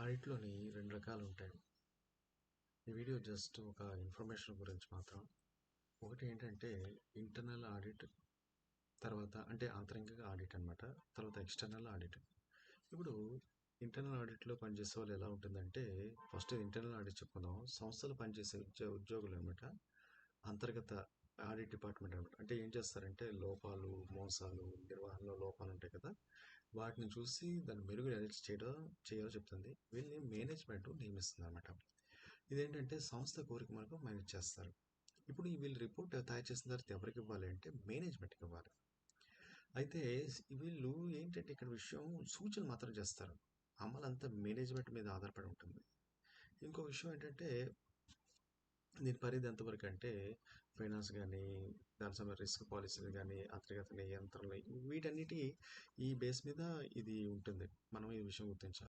ఆడిట్‌లోని 2 రకాలుంటాయి. ఈ video just ఒక ఇన్ఫర్మేషన్ గురించి మాత్రం. ఒకటి ఏంటంటే ఇంటర్నల్ ఆడిట్, తర్వాత అంటే ఆంతరంగిక ఆడిట్ అనమాట. తర్వాత ఎక్స్టర్నల్ ఆడిట్. ఇప్పుడు ఇంటర్నల్ ఆడిట్‌లో పనిచేసే వాళ్ళు ఎలా ఉంటుందంటే, ఫస్ట్ ఇంటర్నల్ ఆడిట్ చెప్పుకుందాం. సంస్థలో పనిచేసే ఉద్యోగులు అనమాట. అంతర్గత ఆడిట్ డిపార్ట్మెంట్ అనమాట. అంటే ఏం చేస్తారంటే లోపాలు, మోసాలు, నిర్వహణలో లోపాలు ఉంటాయి కదా! వాటిని చూసి దాన్ని మెరుగు ఎలా చేయాలో చెప్తుంది. వీళ్ళని మేనేజ్మెంట్ నియమిస్తుందన్నమాట. ఇదేంటంటే సంస్థ కోరిక మేరకు మేనేజ్ చేస్తారు. ఇప్పుడు వీళ్ళు రిపోర్ట్ తయారు చేసిన తర్వాత ఎవరికి ఇవ్వాలి అంటే మేనేజ్మెంట్‌కి ఇవ్వాలి. అయితే వీళ్ళు ఏంటంటే ఇక్కడ విషయం సూచనలు మాత్రం చేస్తారు. అమలంతా మేనేజ్మెంట్ మీద ఆధారపడి ఉంటుంది. ఇంకో విషయం ఏంటంటే దీని పరిధి ఎంతవరకు అంటే ఫైనాన్స్ గానీ, దాని సమయం రిస్క్ పాలిసీలు గానీ, అంతర్గత నియంత్రణలు వీటన్నిటి ఈ బేస్ మీద ఇది ఉంటుంది. మనం ఈ విషయం గుర్తించాలి.